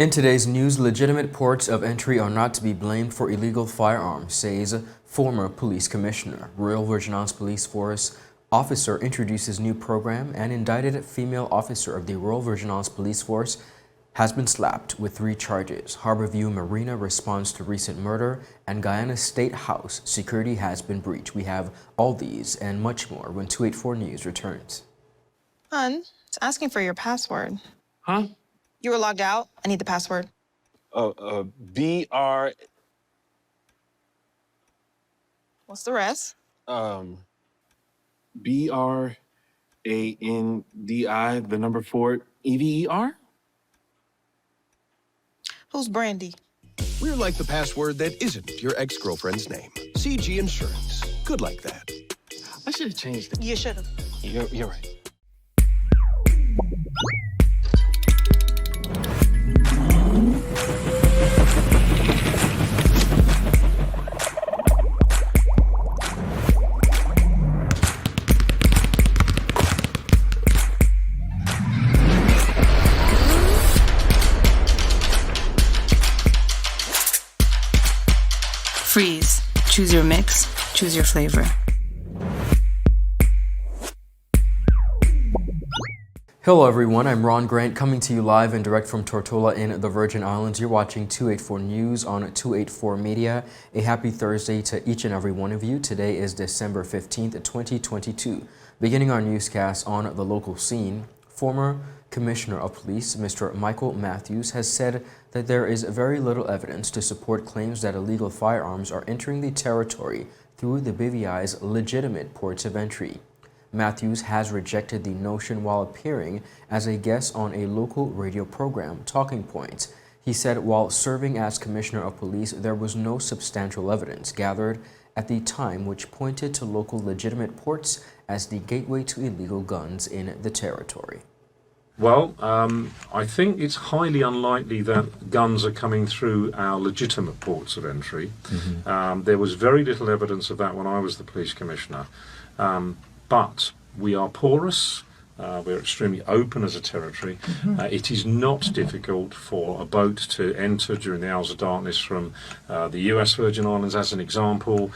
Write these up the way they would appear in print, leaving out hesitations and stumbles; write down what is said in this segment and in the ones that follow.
In today's news, legitimate ports of entry are not to be blamed for illegal firearms, says former police commissioner. Royal Virgin Islands Police Force officer introduces new program, and indicted female officer of the Royal Virgin Islands Police Force has been slapped with 3 charges. Harbourview Marina responds to recent murder, and Guyana State House security has been breached. We have all these and much more when 284 News returns. Hun, it's asking for your password. Huh? You were logged out. I need the password. BR. What's the rest? BRANDI, the number 4, EVER? Who's Brandy? We're like the password that isn't your ex-girlfriend's name. CG Insurance. Good like that. I should have changed it. You should have. You're right. Freeze. Choose your mix. Choose your flavor. Hello everyone, I'm Ron Grant coming to you live and direct from Tortola in the Virgin Islands. You're watching 284 News on 284 Media. A happy Thursday to each and every one of you. Today is December 15th, 2022. Beginning our newscast on the local scene, former Commissioner of Police, Mr. Michael Matthews, has said that there is very little evidence to support claims that illegal firearms are entering the territory through the BVI's legitimate ports of entry. Matthews has rejected the notion while appearing as a guest on a local radio program, Talking Points. He said while serving as Commissioner of Police, there was no substantial evidence gathered at the time which pointed to local legitimate ports as the gateway to illegal guns in the territory. Well, I think it's highly unlikely that guns are coming through our legitimate ports of entry. There was very little evidence of that when I was the police commissioner. But we are porous, we're extremely open as a territory. It is not difficult for a boat to enter during the hours of darkness from the US Virgin Islands, as an example,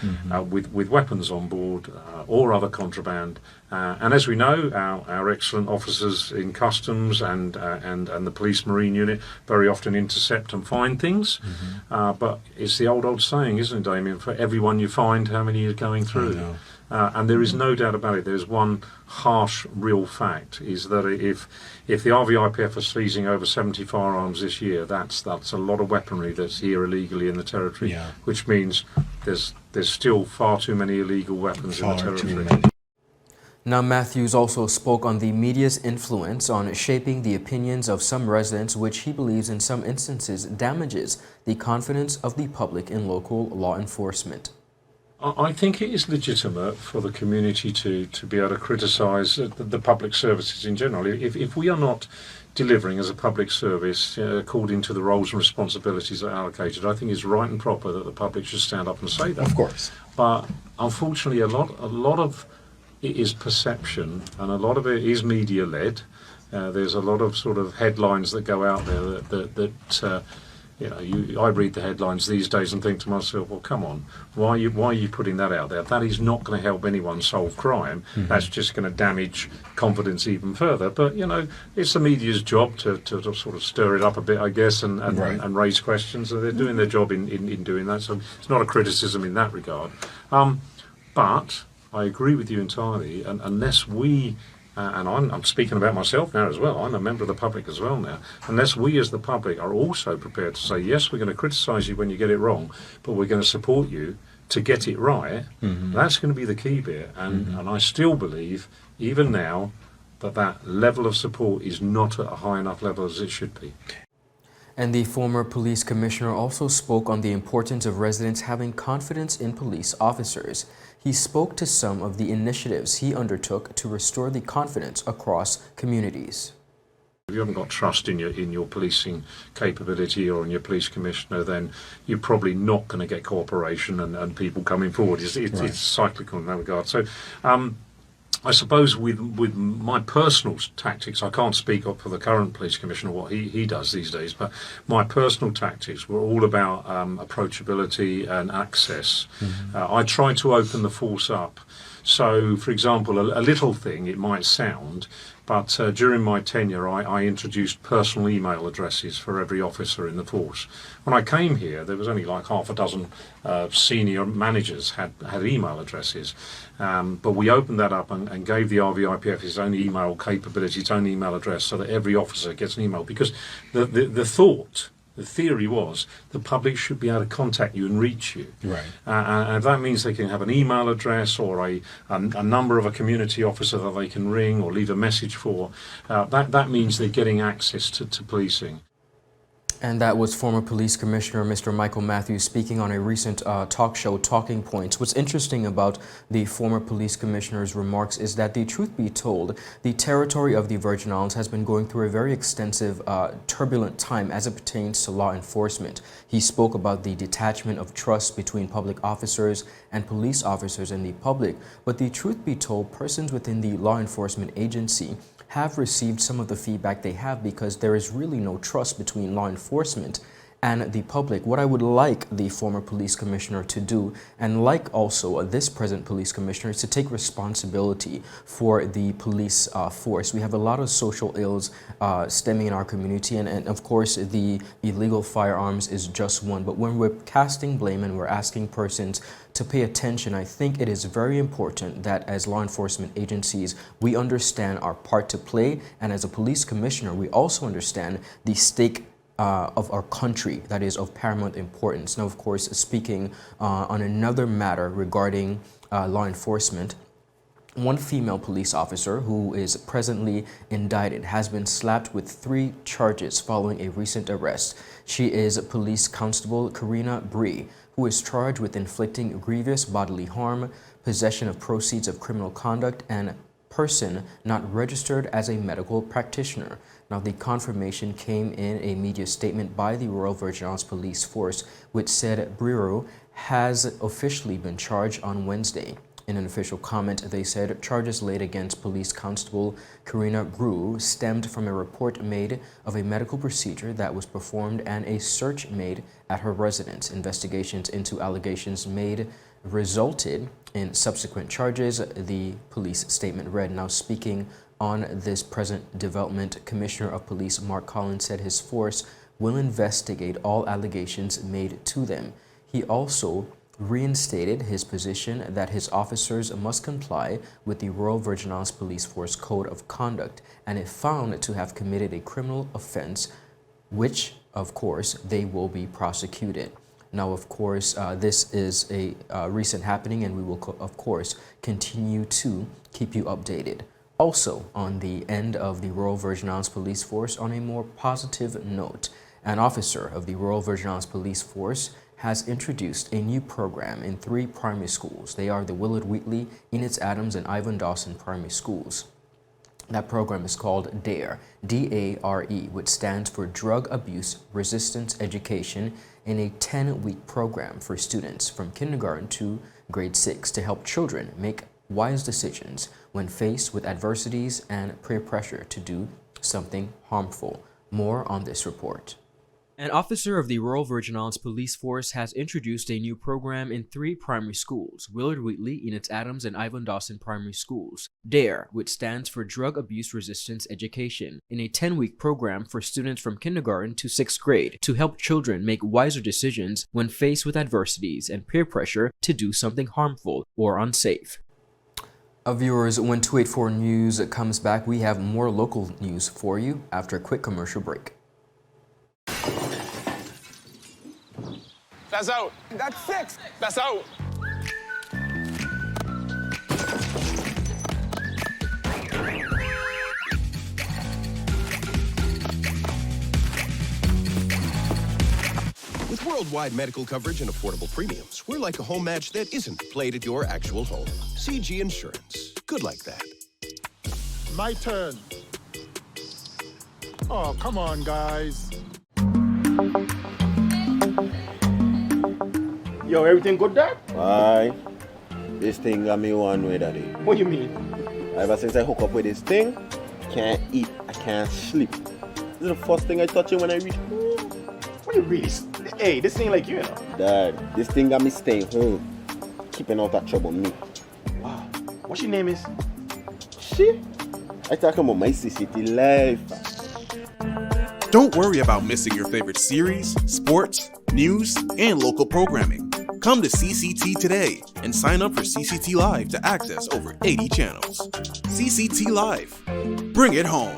with weapons on board or other contraband. And as we know, our excellent officers in customs and the police marine unit very often intercept and find things. But it's the old saying, isn't it, Damien? For everyone you find, how many are going through? And there is no doubt about it. There's one harsh, real fact, is that if the RVIPF are seizing over 70 firearms this year, that's a lot of weaponry that's here illegally in the territory, which means there's still far too many illegal weapons in the territory. Now, Matthews also spoke on the media's influence on shaping the opinions of some residents, which he believes in some instances damages the confidence of the public in local law enforcement. I think it is legitimate for the community to be able to criticise the public services in general. If we are not delivering as a public service according to the roles and responsibilities that are allocated, I think it's right and proper that the public should stand up and say that. Of course. But unfortunately, a lot of it is perception, and a lot of it is media-led. There's a lot of sort of headlines that go out there that I read the headlines these days and think to myself, well, come on, why are you putting that out there? That is not going to help anyone solve crime. That's just going to damage confidence even further. But, it's the media's job to sort of stir it up a bit, I guess, and raise questions. And they're doing their job in doing that. So it's not a criticism in that regard. But I agree with you entirely, and unless we... and I'm speaking about myself now as well, I'm a member of the public as well now, unless we as the public are also prepared to say, yes, we're going to criticise you when you get it wrong, but we're going to support you to get it right, that's going to be the key bit. And I still believe, even now, that level of support is not at a high enough level as it should be. And the former police commissioner also spoke on the importance of residents having confidence in police officers. He spoke to some of the initiatives he undertook to restore the confidence across communities. If you haven't got trust in your policing capability or in your police commissioner, then you're probably not going to get cooperation and people coming forward. It's cyclical in that regard. So I suppose with my personal tactics, I can't speak up for the current police commissioner what he does these days, but my personal tactics were all about approachability and access. I try to open the force up. So, for example, a little thing it might sound, but during my tenure I introduced personal email addresses for every officer in the force. When I came here, there was only like half a dozen senior managers had email addresses, but we opened that up and gave the RVIPF its own email capability, its own email address, so that every officer gets an email, because the theory was the public should be able to contact you and reach you. Right. And that means they can have an email address or a number of a community officer that they can ring or leave a message for. That means they're getting access to policing. And that was former police commissioner Mr. Michael Matthews speaking on a recent talk show, Talking Points. What's interesting about the former police commissioner's remarks is that, the truth be told, the territory of the Virgin Islands has been going through a very extensive, turbulent time as it pertains to law enforcement. He spoke about the detachment of trust between public officers and police officers and the public. But the truth be told, persons within the law enforcement agency have received some of the feedback they have, because there is really no trust between law enforcement and the public. What I would like the former police commissioner to do, and like also this present police commissioner, is to take responsibility for the police force. We have a lot of social ills stemming in our community, and of course the illegal firearms is just one. But when we're casting blame and we're asking persons to pay attention, I think it is very important that as law enforcement agencies, we understand our part to play, and as a police commissioner, we also understand the stake of our country that is of paramount importance. Now, of course, speaking on another matter regarding law enforcement, one female police officer who is presently indicted has been slapped with 3 charges following a recent arrest. She is Police Constable Karina Bree, who is charged with inflicting grievous bodily harm, possession of proceeds of criminal conduct, and person not registered as a medical practitioner. Now, the confirmation came in a media statement by the Royal Virgin Islands Police Force, which said Brero has officially been charged on Wednesday. In an official comment, they said charges laid against Police Constable Karina Brew stemmed from a report made of a medical procedure that was performed and a search made at her residence. Investigations into allegations made resulted in subsequent charges, the police statement read. Now, speaking on this present development, Commissioner of Police Mark Collins said his force will investigate all allegations made to them. He also reinstated his position that his officers must comply with the Royal Virgin Islands Police Force Code of Conduct, and if found to have committed a criminal offense, which, of course, they will be prosecuted. Now, of course, this is a recent happening, and we will, of course, continue to keep you updated. Also, on the end of the Royal Virgin Islands Police Force, on a more positive note, an officer of the Royal Virgin Islands Police Force has introduced a new program in 3 primary schools. They are the Willard Wheatley, Enid Adams, and Ivan Dawson primary schools. That program is called DARE, D-A-R-E, which stands for Drug Abuse Resistance Education, in a 10-week program for students from kindergarten to grade 6 to help children make wise decisions when faced with adversities and peer pressure to do something harmful. More on this report. An officer of the Royal Virgin Islands Police Force has introduced a new program in 3 primary schools, Willard Wheatley, Enid Adams, and Ivan Dawson primary schools. DARE, which stands for Drug Abuse Resistance Education, in a 10-week program for students from kindergarten to 6th grade to help children make wiser decisions when faced with adversities and peer pressure to do something harmful or unsafe. Viewers, when 284 News comes back, we have more local news for you after a quick commercial break. That's out. That's 6. That's out. With worldwide medical coverage and affordable premiums, we're like a home match that isn't played at your actual home. CG Insurance. Good like that. My turn. Oh, come on, guys. Yo, everything good, Dad? Why? This thing got me one way, Daddy. What you mean? Ever since I hook up with this thing, can't eat, I can't sleep. This is the first thing I touch it when I reach home. What you really? Hey, this thing like you know. Dad, this thing got me staying home. Keeping out that trouble me. Wow. What your name is? She? I talking about my CCT life. Don't worry about missing your favorite series, sports, news, and local programming. Come to CCT today and sign up for CCT Live to access over 80 channels. CCT Live. Bring it home.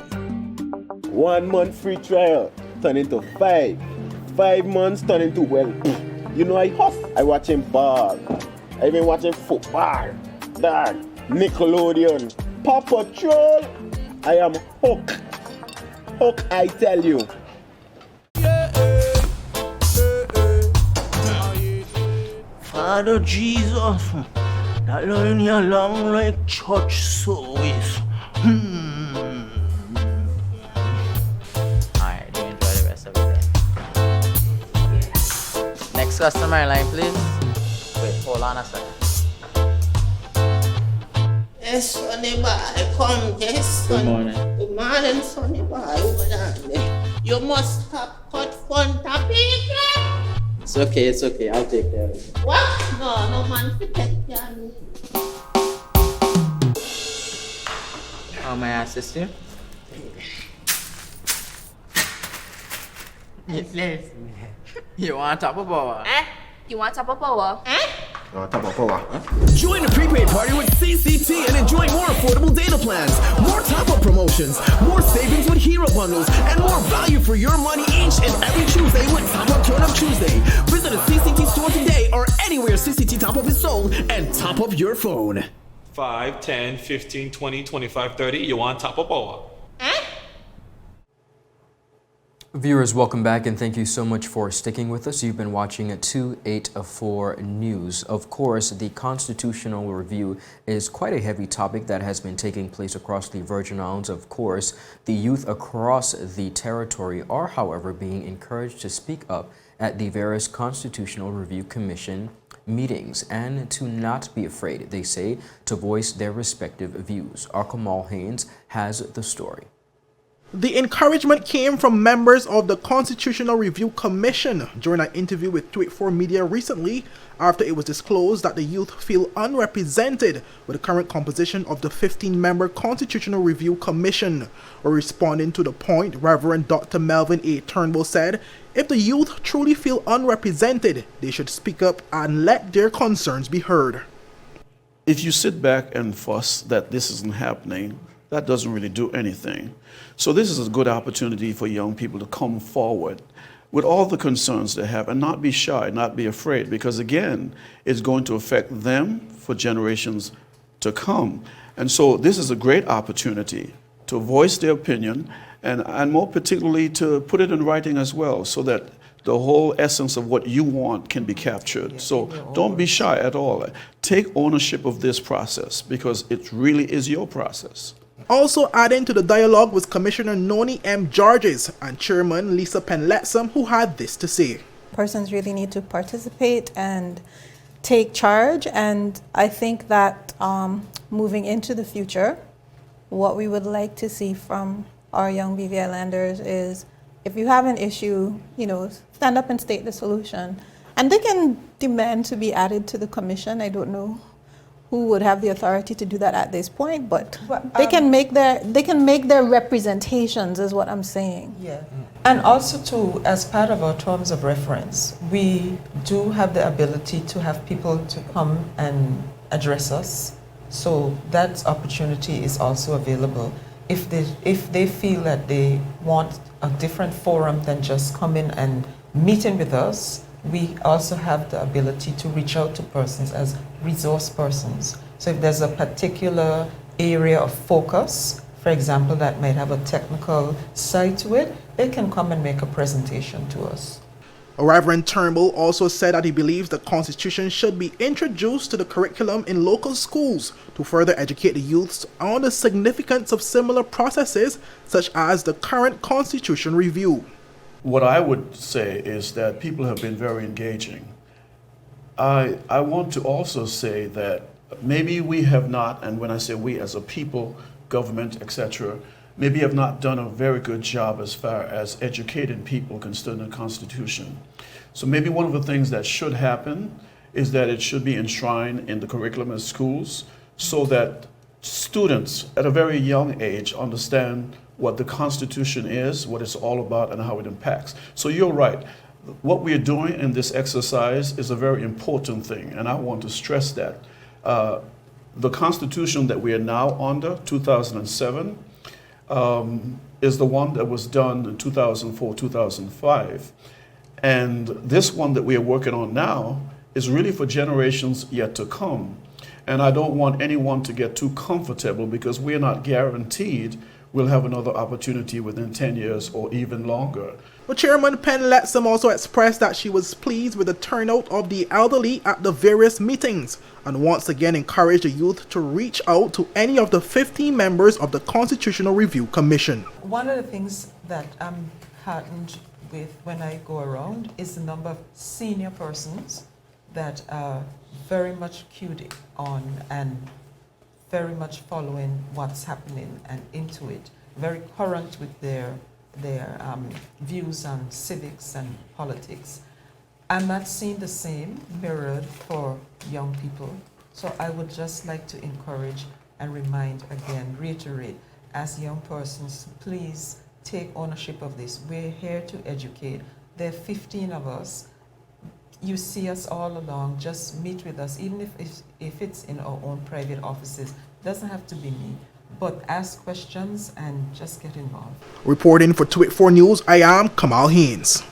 1 month free trial turn into 5. 5 months turn into, well, you know I huff. I watching ball. I been watching football. Dad, Nickelodeon, Paw Patrol. I am hooked. Hook, I tell you. Father Jesus, that line you long like church service. Alright, do enjoy the rest of the day. Next customer line, please. Wait, hold on a second. Yes, Sonny boy, come, yes, son. Good morning. Good morning, Sonny boy. Hold on there. You must stop cut front of people. It's okay, I'll take care of it. What? No man to take care of me. How may I assist you? You want top of power? You want top of power? Join the prepaid party with CCT and enjoy more affordable data plans, more top-up promotions, more savings with hero bundles, and more value for your money each and every Tuesday with Top Up Turn Up Tuesday. Visit a CCT store today or anywhere CCT Top Up is sold and top up your phone. 5, 10, 15, 20, 25, 30. You want top of power? Viewers, welcome back and thank you so much for sticking with us. You've been watching 284 News. Of course, the constitutional review is quite a heavy topic that has been taking place across the Virgin Islands. Of course, the youth across the territory are, however, being encouraged to speak up at the various Constitutional Review Commission meetings and to not be afraid, they say, to voice their respective views. Our Kamal Haynes has the story. The encouragement came from members of the Constitutional Review Commission during an interview with 284 Media recently after it was disclosed that the youth feel unrepresented with the current composition of the 15-member Constitutional Review Commission. Responding to the point, Reverend Dr. Melvin A. Turnbull said, if the youth truly feel unrepresented, they should speak up and let their concerns be heard. If you sit back and fuss that this isn't happening, that doesn't really do anything. So this is a good opportunity for young people to come forward with all the concerns they have and not be shy, not be afraid, because again, it's going to affect them for generations to come. And so this is a great opportunity to voice their opinion and more particularly to put it in writing as well so that the whole essence of what you want can be captured. So don't be shy at all. Take ownership of this process because it really is your process. Also adding to the dialogue was Commissioner Noni M. Georges and Chairman Lisa Penletsam, who had this to say. Persons really need to participate and take charge, and I think that moving into the future, what we would like to see from our young BV Islanders is if you have an issue, stand up and state the solution. And they can demand to be added to the commission. I don't know who would have the authority to do that at this point, but they can make their representations, is what I'm saying. Yeah, and also too, as part of our terms of reference, we do have the ability to have people to come and address us. So that opportunity is also available. If they feel that they want a different forum than just coming and meeting with us, we also have the ability to reach out to persons as resource persons. So if there's a particular area of focus, for example, that might have a technical side to it, they can come and make a presentation to us. Reverend Turnbull also said that he believes the Constitution should be introduced to the curriculum in local schools to further educate the youths on the significance of similar processes such as the current Constitution review. What I would say is that people have been very engaging. I want to also say that maybe we have not, and when I say we as a people, government, etc., maybe have not done a very good job as far as educating people concerning the Constitution. So maybe one of the things that should happen is that it should be enshrined in the curriculum of schools so that students at a very young age understand what the Constitution is, what it's all about, and how it impacts. So you're right. What we're doing in this exercise is a very important thing, and I want to stress that. The Constitution that we are now under, 2007, is the one that was done in 2004, 2005. And this one that we are working on now is really for generations yet to come. And I don't want anyone to get too comfortable because we're not guaranteed we'll have another opportunity within 10 years or even longer. Well, Chairman Penn Letsom also expressed that she was pleased with the turnout of the elderly at the various meetings and once again encouraged the youth to reach out to any of the 15 members of the Constitutional Review Commission. One of the things that I'm heartened with when I go around is the number of senior persons that are very much cued on and very much following what's happening and into it, very current with their views on civics and politics. I'm not seeing the same mirrored for young people. So I would just like to encourage and remind again, reiterate, as young persons, please take ownership of this. We're here to educate. There are 15 of us. You see us all along, just meet with us, even if it's in our own private offices. It doesn't have to be me, but ask questions and just get involved. Reporting for 284 News, I am Kamal Haynes.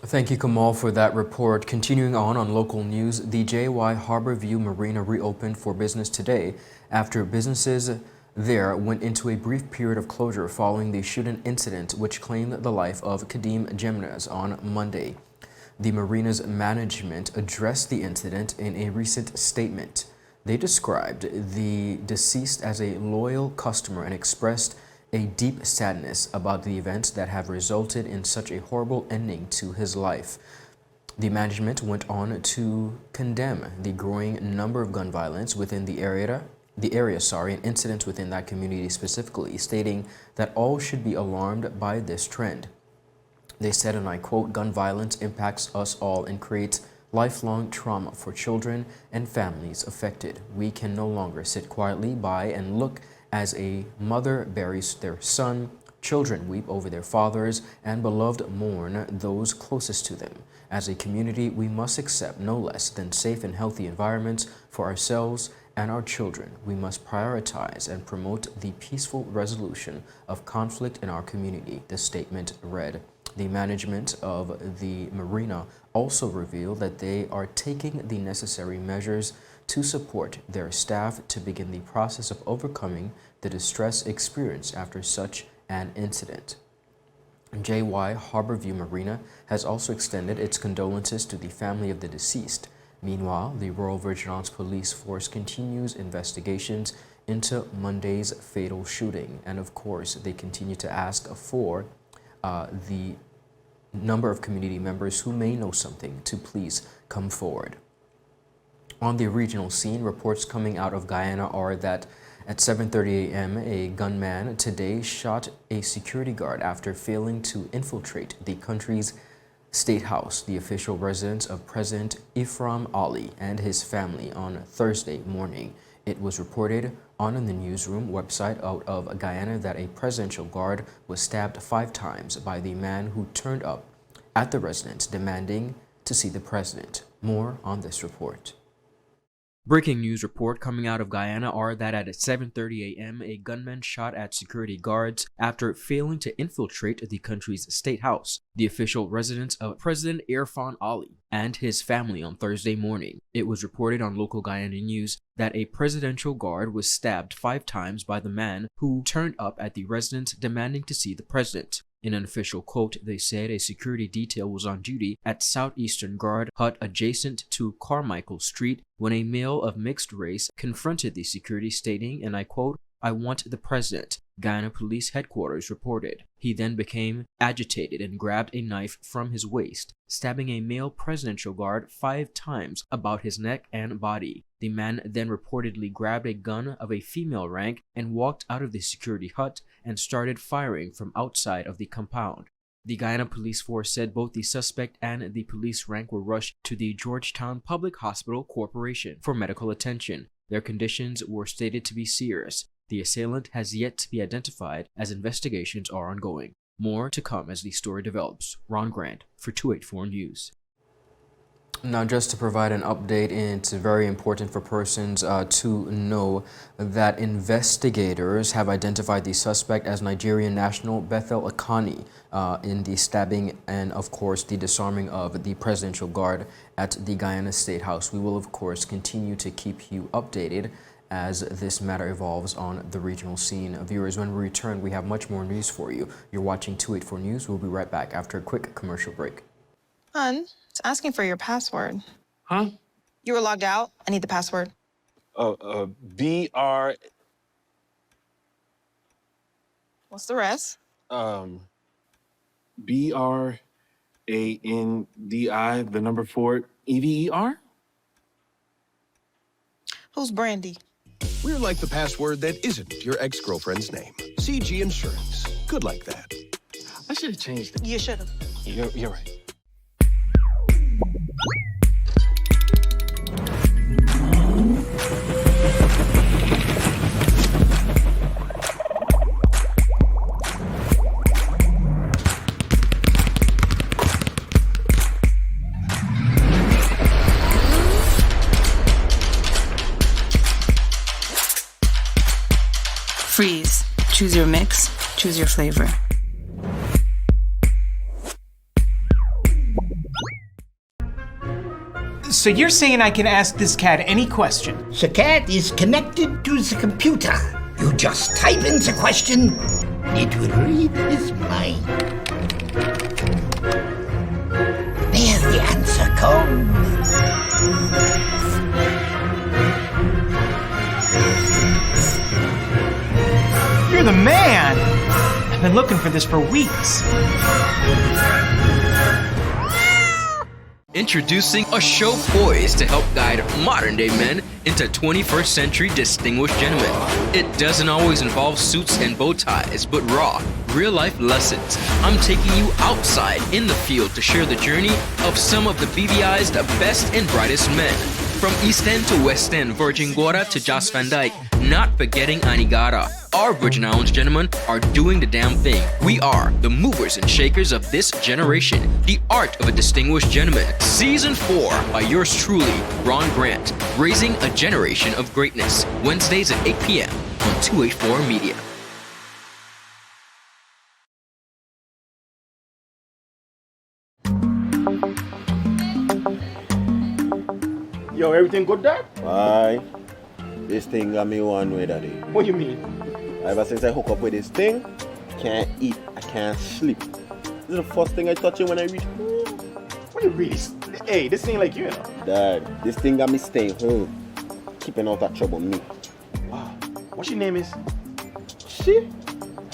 Thank you, Kamal, for that report. Continuing on local news, the JY Harborview Marina reopened for business today after businesses there went into a brief period of closure following the shooting incident which claimed the life of Kadeem Jimenez on Monday. The marina's management addressed the incident in a recent statement. They described the deceased as a loyal customer and expressed a deep sadness about the events that have resulted in such a horrible ending to his life. The management went on to condemn the growing number of gun violence within the area, and incidents within that community specifically, stating that all should be alarmed by this trend. They said, and I quote, "Gun violence impacts us all and creates lifelong trauma for children and families affected. We can no longer sit quietly by and look as a mother buries their son, children weep over their fathers, and beloved mourn those closest to them. As a community, we must accept no less than safe and healthy environments for ourselves and our children. We must prioritize and promote the peaceful resolution of conflict in our community," the statement read. The management of the marina also revealed that they are taking the necessary measures to support their staff to begin the process of overcoming the distress experienced after such an incident. JY Harborview Marina has also extended its condolences to the family of the deceased. Meanwhile, the Royal Virgin Islands Police Force continues investigations into Monday's fatal shooting, and of course, they continue to ask for the number of community members who may know something to please come forward. On the regional scene, reports coming out of Guyana are that at 7:30 a.m., a gunman today shot a security guard after failing to infiltrate the country's State House, the official residence of President Ephraim Ali and his family, on Thursday morning. It was reported on the newsroom website out of Guyana that a presidential guard was stabbed 5 times by the man who turned up at the residence demanding to see the president. More on this report. Breaking news report coming out of Guyana are that at 7:30 a.m., a gunman shot at security guards after failing to infiltrate the country's State House, the official residence of President Ephraim Ali and his family, on Thursday morning. It was reported on local Guyana news that a presidential guard was stabbed 5 times by the man who turned up at the residence demanding to see the president. In an official quote, they said a security detail was on duty at Southeastern Guard Hut adjacent to Carmichael Street when a male of mixed race confronted the security, stating, and I quote, "I want the president," Guyana Police Headquarters reported. He then became agitated and grabbed a knife from his waist, stabbing a male presidential guard 5 times about his neck and body. The man then reportedly grabbed a gun of a female rank and walked out of the security hut and started firing from outside of the compound. The Guyana Police Force said both the suspect and the police rank were rushed to the Georgetown Public Hospital Corporation for medical attention. Their conditions were stated to be serious. The assailant has yet to be identified as investigations are ongoing. More to come as the story develops. Ron Grant for 284 News. Now, just to provide an update, it's very important for persons to know that investigators have identified the suspect as Nigerian national Bethel Akani in the stabbing and, of course, the disarming of the presidential guard at the Guyana State House. We will, of course, continue to keep you updated as this matter evolves on the regional scene. Viewers, when we return, we have much more news for you. You're watching 284 News. We'll be right back after a quick commercial break. Hun, it's asking for your password. Huh? You were logged out. I need the password. BR. What's the rest? BRANDI, the number 4 EVER? Who's Brandy? We're like the password that isn't your ex-girlfriend's name. CG Insurance. Good like that. I should have changed it. You should have. You're right. Freeze. Choose your mix, choose your flavor. So you're saying I can ask this cat any question? The cat is connected to the computer. You just type in the question, it will read his mind. There the answer comes. You're the man! I've been looking for this for weeks. Introducing a show poised to help guide modern-day men into 21st century distinguished gentlemen. It doesn't always involve suits and bow ties, but raw, real-life lessons. I'm taking you outside in the field to share the journey of some of the BVI's the best and brightest men. From East End to West End, Virgin Gorda to Joss Van Dyke, not forgetting Anigada. Our Virgin Islands gentlemen are doing the damn thing. We are the movers and shakers of this generation. The Art of a Distinguished Gentleman. Season 4 by yours truly, Ron Grant. Raising a generation of greatness. Wednesdays at 8 p.m. on 284 Media. Yo, everything good, Dad? Aye. This thing got me one way, Daddy. What do you mean? Ever since I hook up with this thing, I can't eat, I can't sleep. This is the first thing I touch it when I reach home. What do you really? Hey, this ain't like you, you know. Dad, this thing got me staying home, keeping out of trouble me. Wow. What your name is? She?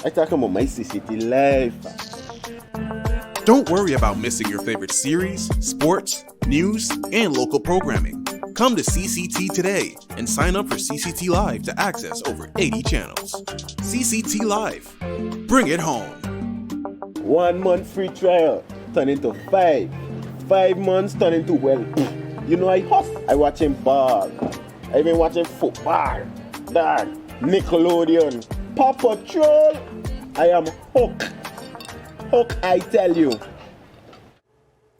I talking about my CCT life. Don't worry about missing your favorite series, sports, news, and local programming. Come to CCT today and sign up for CCT Live to access over 80 channels. CCT Live. Bring it home. 1 month free trial turn into 5. 5 months turn into, well, you know I hustle. I watching ball. I been watching football. Dad, Nickelodeon, Paw Patrol. I am hooked. Hook, I tell you.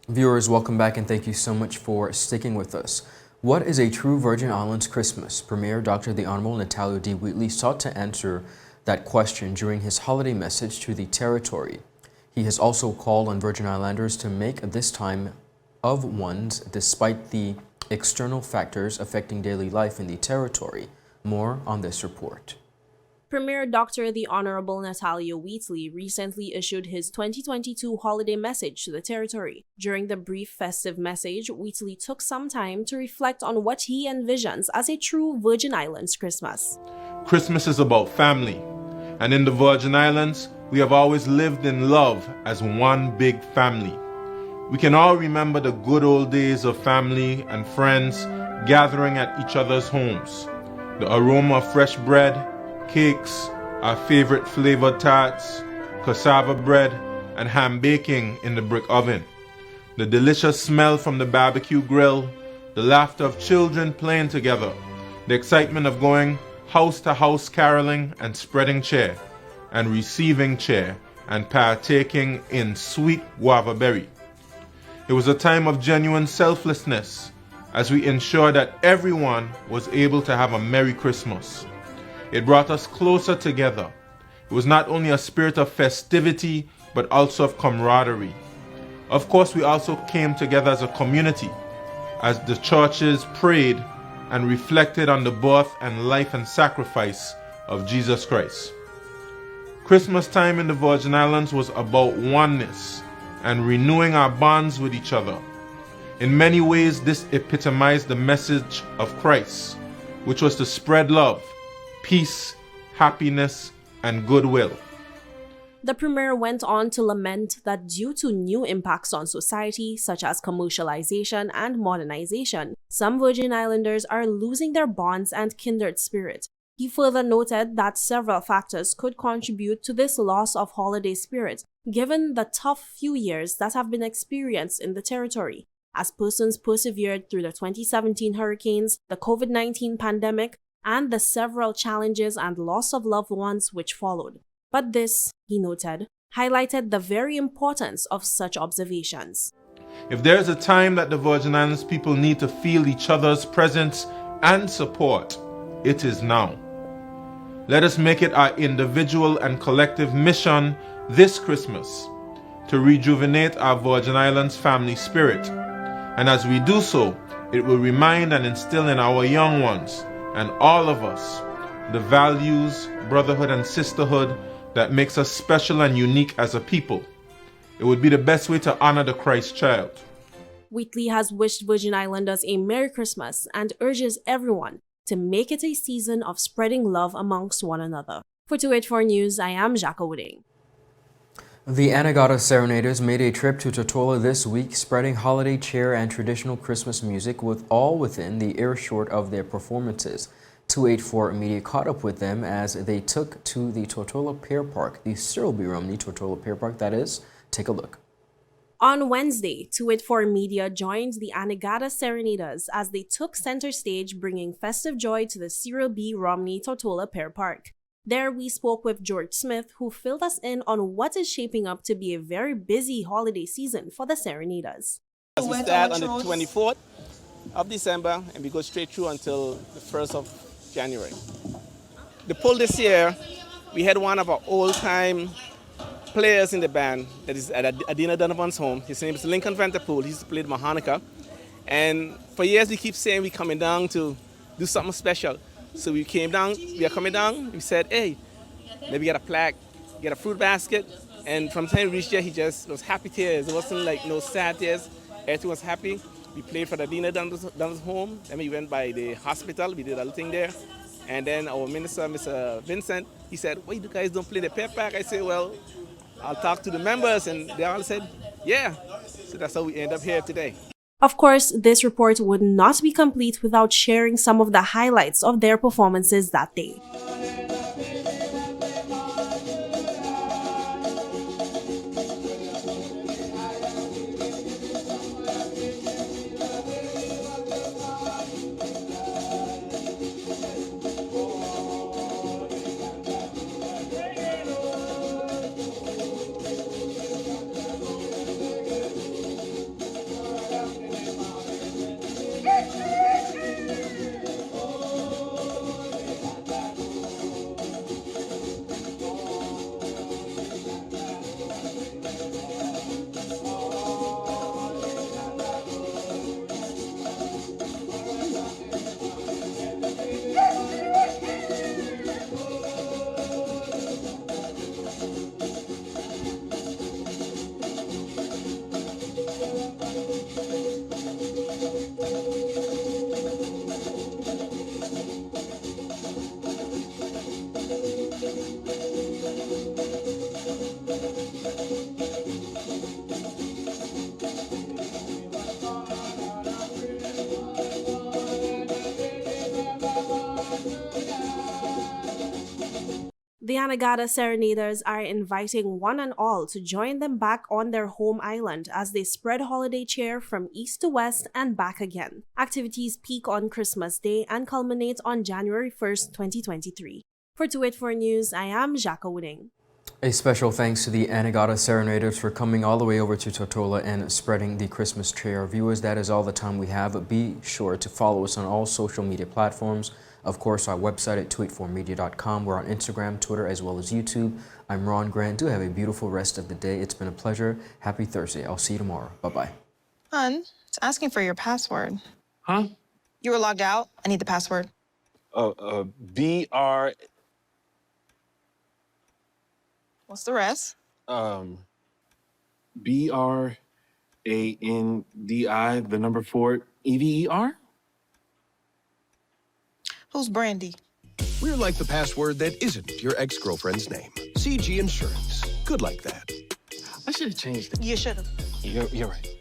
Viewers, welcome back and thank you so much for sticking with us. What is a true Virgin Islands Christmas? Premier Dr. the Honorable Natalio D. Wheatley sought to answer that question during his holiday message to the territory. He has also called on Virgin Islanders to make this time of ones despite the external factors affecting daily life in the territory. More on this report. Premier Dr. the Honorable Natalio Wheatley recently issued his 2022 holiday message to the territory. During the brief festive message, Wheatley took some time to reflect on what he envisions as a true Virgin Islands Christmas. Christmas is about family, and in the Virgin Islands, we have always lived in love as one big family. We can all remember the good old days of family and friends gathering at each other's homes. The aroma of fresh bread, cakes, our favorite flavored tarts, cassava bread, and ham baking in the brick oven. The delicious smell from the barbecue grill, the laughter of children playing together, the excitement of going house to house caroling and spreading cheer, and receiving cheer and partaking in sweet guava berry. It was a time of genuine selflessness as we ensured that everyone was able to have a Merry Christmas. It brought us closer together. It was not only a spirit of festivity, but also of camaraderie. Of course, we also came together as a community, as the churches prayed and reflected on the birth and life and sacrifice of Jesus Christ. Christmas time in the Virgin Islands was about oneness and renewing our bonds with each other. In many ways, this epitomized the message of Christ, which was to spread love, peace, happiness, and goodwill. The premier went on to lament that due to new impacts on society, such as commercialization and modernization, some Virgin Islanders are losing their bonds and kindred spirit. He further noted that several factors could contribute to this loss of holiday spirit, given the tough few years that have been experienced in the territory, as persons persevered through the 2017 hurricanes, the COVID-19 pandemic, and the several challenges and loss of loved ones which followed. But this, he noted, highlighted the very importance of such observations. If there is a time that the Virgin Islands people need to feel each other's presence and support, it is now. Let us make it our individual and collective mission this Christmas to rejuvenate our Virgin Islands family spirit. And as we do so, it will remind and instill in our young ones and all of us the values, brotherhood and sisterhood that makes us special and unique as a people. It would be the best way to honor the Christ child. Wheatley has wished Virgin Islanders a Merry Christmas and urges everyone to make it a season of spreading love amongst one another. For 284 News, I am Jacques Wooding. The Anegada Serenaders made a trip to Tortola this week, spreading holiday cheer and traditional Christmas music all within the earshot of their performances. 284 Media caught up with them as they took to the Tortola Pier Park, the Cyril B. Romney Tortola Pier Park, that is. Take a look. On Wednesday, 284 Media joined the Anegada Serenaders as they took center stage, bringing festive joy to the Cyril B. Romney Tortola Pier Park. There we spoke with George Smith, who filled us in on what is shaping up to be a very busy holiday season for the Serenaders. We start on the 24th of December and we go straight through until the 1st of January. The pull this year, we had one of our old-time players in the band that is at Adina Donovan's home. His name is Lincoln Vanterpool. He used to play the harmonica. And for years we keep saying we're coming down to do something special. So we came down, we are coming down, we said, hey, maybe get a plaque, get a fruit basket. And from the time we reached there, he just was happy tears. It wasn't like no sad tears. Everything was happy. We played for the Adina Donovan's home. Then we went by the hospital, we did a little thing there. And then our minister, Mr. Vincent, he said, why you guys don't play the pep pack? I said, well, I'll talk to the members. And they all said, yeah. So that's how we end up here today. Of course, this report would not be complete without sharing some of the highlights of their performances that day. The Anegada Serenaders are inviting one and all to join them back on their home island as they spread holiday cheer from east to west and back again. Activities peak on Christmas Day and culminate on January 1st, 2023. For 284 News, I am Jacques Wooding. A special thanks to the Anegada Serenaders for coming all the way over to Tortola and spreading the Christmas cheer. Viewers, that is all the time we have. Be sure to follow us on all social media platforms. Of course, our website at 284media.com. We're on Instagram, Twitter, as well as YouTube. I'm Ron Grant. Do have a beautiful rest of the day. It's been a pleasure. Happy Thursday. I'll see you tomorrow. Bye-bye. Hun, it's asking for your password. Huh? You were logged out. I need the password. BR. What's the rest? BRANDI, the number 4 EVER? Who's Brandy? We're like the password that isn't your ex-girlfriend's name. CG Insurance. Good like that. I should have changed it. You should have. You're right.